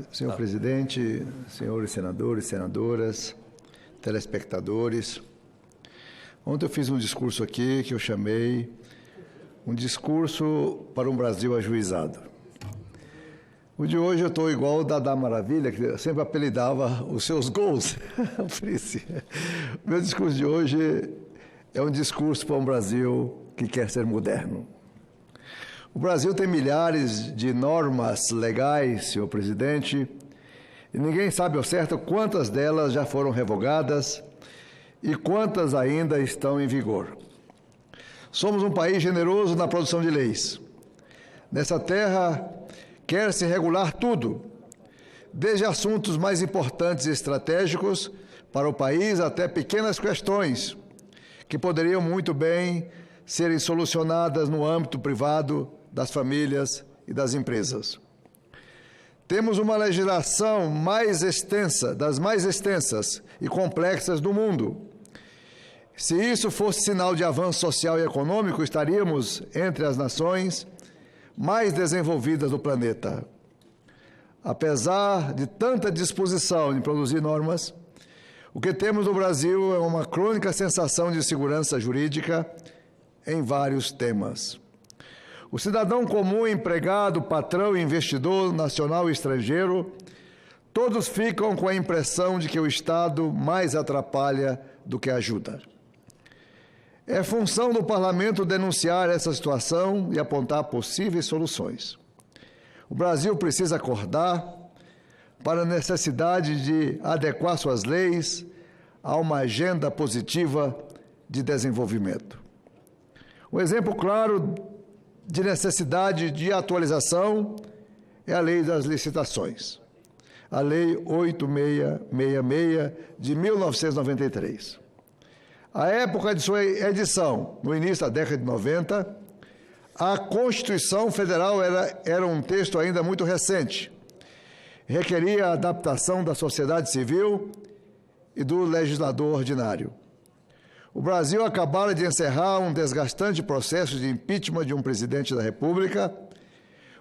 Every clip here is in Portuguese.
Senhor presidente, senhores senadores, senadoras, telespectadores, ontem eu fiz um discurso aqui que eu chamei um discurso para um Brasil ajuizado. O de hoje eu estou igual o Dadá Maravilha, que sempre apelidava os seus gols. O meu discurso de hoje é um discurso para um Brasil que quer ser moderno. O Brasil tem milhares de normas legais, senhor presidente, e ninguém sabe ao certo quantas delas já foram revogadas e quantas ainda estão em vigor. Somos um país generoso na produção de leis. Nessa terra, quer-se regular tudo, desde assuntos mais importantes e estratégicos para o país até pequenas questões que poderiam muito bem serem solucionadas no âmbito privado das famílias e das empresas. Temos uma legislação mais extensa, das mais extensas e complexas do mundo. Se isso fosse sinal de avanço social e econômico, estaríamos entre as nações mais desenvolvidas do planeta. Apesar de tanta disposição em produzir normas, o que temos no Brasil é uma crônica sensação de insegurança jurídica em vários temas. O cidadão comum, empregado, patrão, investidor, nacional e estrangeiro, todos ficam com a impressão de que o Estado mais atrapalha do que ajuda. É função do Parlamento denunciar essa situação e apontar possíveis soluções. O Brasil precisa acordar para a necessidade de adequar suas leis a uma agenda positiva de desenvolvimento. Um exemplo claro de necessidade de atualização é a Lei das Licitações, a Lei 8666 de 1993. À época de sua edição, no início da década de 90, a Constituição Federal era um texto ainda muito recente, requeria a adaptação da sociedade civil e do legislador ordinário. O Brasil acabara de encerrar um desgastante processo de impeachment de um presidente da República.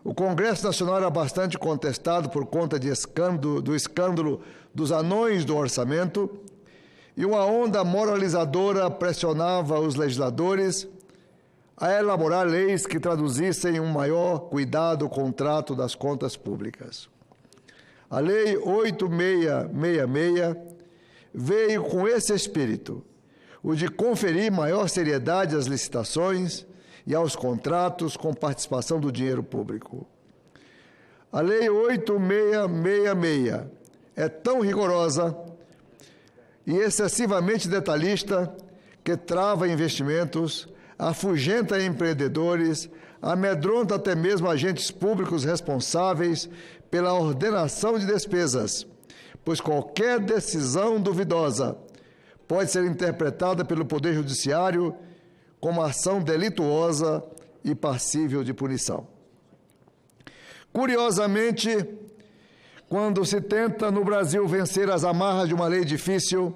O Congresso Nacional era bastante contestado por conta do escândalo dos anões do orçamento, e uma onda moralizadora pressionava os legisladores a elaborar leis que traduzissem um maior cuidado com o trato das contas públicas. A Lei 8666 veio com esse espírito, o de conferir maior seriedade às licitações e aos contratos com participação do dinheiro público. A Lei 8666 é tão rigorosa e excessivamente detalhista que trava investimentos, afugenta empreendedores, amedronta até mesmo agentes públicos responsáveis pela ordenação de despesas, pois qualquer decisão duvidosa pode ser interpretada pelo Poder Judiciário como ação delituosa e passível de punição. Curiosamente, quando se tenta no Brasil vencer as amarras de uma lei difícil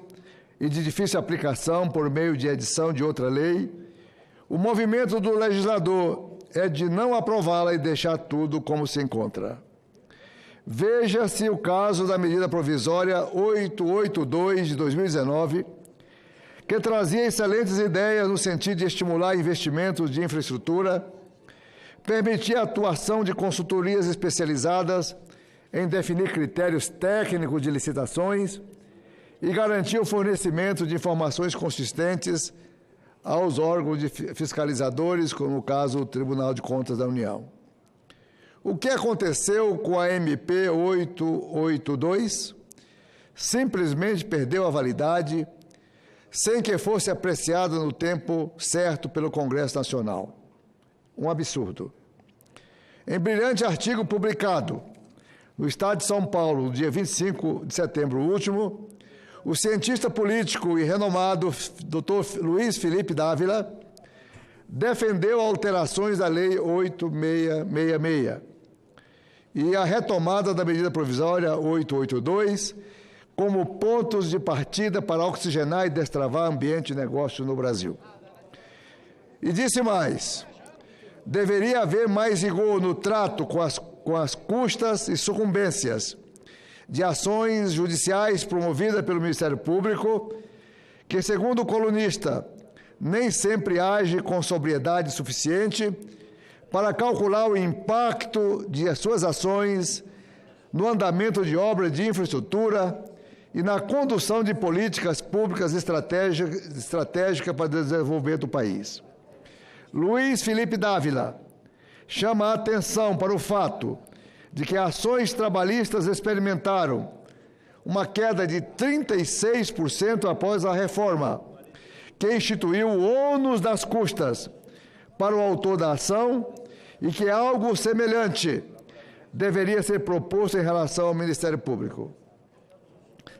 e de difícil aplicação por meio de edição de outra lei, o movimento do legislador é de não aprová-la e deixar tudo como se encontra. Veja-se o caso da medida provisória 882 de 2019, que trazia excelentes ideias no sentido de estimular investimentos de infraestrutura, permitia a atuação de consultorias especializadas em definir critérios técnicos de licitações e garantir o fornecimento de informações consistentes aos órgãos fiscalizadores, como no caso o Tribunal de Contas da União. O que aconteceu com a MP 882? Simplesmente perdeu a validade, sem que fosse apreciada no tempo certo pelo Congresso Nacional. Um absurdo. Em brilhante artigo publicado no Estado de São Paulo, no dia 25 de setembro último, o cientista político e renomado Dr. Luiz Felipe Dávila defendeu alterações da Lei 8666 e a retomada da medida provisória 882 como pontos de partida para oxigenar e destravar ambiente de negócio no Brasil. E disse mais: deveria haver mais rigor no trato com as custas e sucumbências de ações judiciais promovidas pelo Ministério Público, que, segundo o colunista, nem sempre age com sobriedade suficiente para calcular o impacto de suas ações no andamento de obras de infraestrutura e na condução de políticas públicas estratégicas para o desenvolvimento do país. Luiz Felipe Dávila chama a atenção para o fato de que ações trabalhistas experimentaram uma queda de 36% após a reforma, que instituiu o ônus das custas para o autor da ação e que algo semelhante deveria ser proposto em relação ao Ministério Público.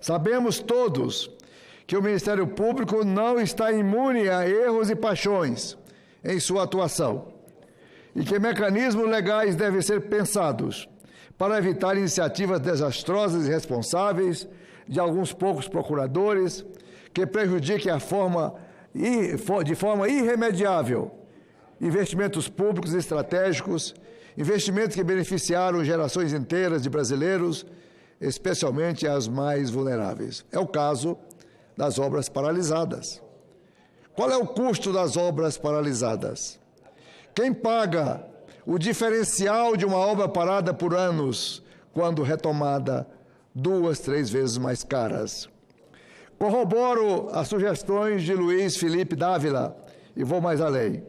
Sabemos todos que o Ministério Público não está imune a erros e paixões em sua atuação e que mecanismos legais devem ser pensados para evitar iniciativas desastrosas e irresponsáveis de alguns poucos procuradores que prejudiquem de forma irremediável investimentos públicos e estratégicos, investimentos que beneficiaram gerações inteiras de brasileiros, especialmente as mais vulneráveis. É o caso das obras paralisadas. Qual é o custo das obras paralisadas? Quem paga o diferencial de uma obra parada por anos, quando retomada, 2, 3 vezes mais caras? Corroboro as sugestões de Luiz Felipe Dávila e vou mais além.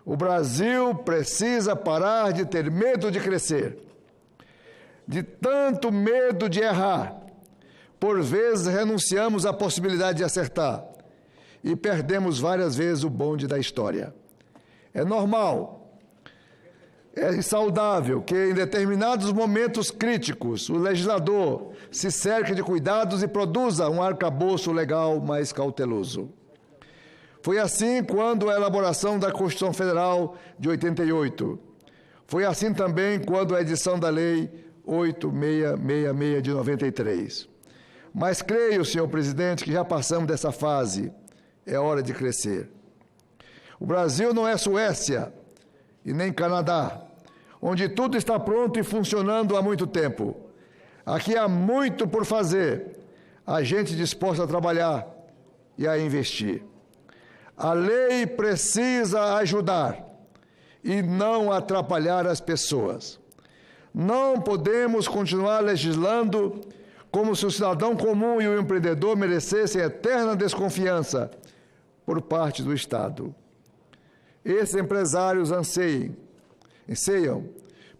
O Brasil precisa parar de ter medo de crescer, de tanto medo de errar. Por vezes renunciamos à possibilidade de acertar e perdemos várias vezes o bonde da história. É normal, é saudável que em determinados momentos críticos o legislador se cerque de cuidados e produza um arcabouço legal mais cauteloso. Foi assim quando a elaboração da Constituição Federal de 88. Foi assim também quando a edição da Lei 8666 de 93. Mas creio, senhor presidente, que já passamos dessa fase. É hora de crescer. O Brasil não é Suécia e nem Canadá, onde tudo está pronto e funcionando há muito tempo. Aqui há muito por fazer, há gente disposta a trabalhar e a investir. A lei precisa ajudar e não atrapalhar as pessoas. Não podemos continuar legislando como se o cidadão comum e o empreendedor merecessem eterna desconfiança por parte do Estado. Esses empresários anseiam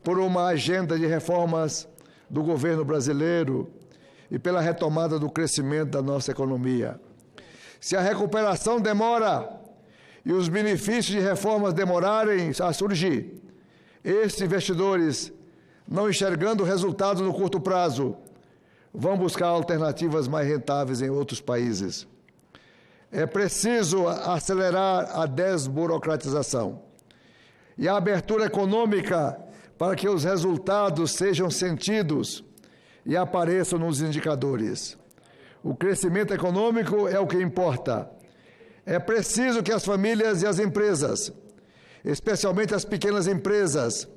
por uma agenda de reformas do governo brasileiro e pela retomada do crescimento da nossa economia. Se a recuperação demora e os benefícios de reformas demorarem a surgir, esses investidores, não enxergando resultados no curto prazo, vão buscar alternativas mais rentáveis em outros países. É preciso acelerar a desburocratização e a abertura econômica para que os resultados sejam sentidos e apareçam nos indicadores. O crescimento econômico é o que importa. É preciso que as famílias e as empresas, especialmente as pequenas empresas,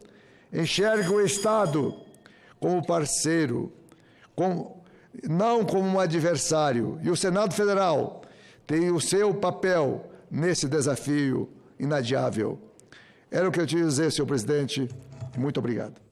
enxerguem o Estado como parceiro, não como um adversário. E o Senado Federal tem o seu papel nesse desafio inadiável. Era o que eu tinha a dizer, senhor presidente. Muito obrigado.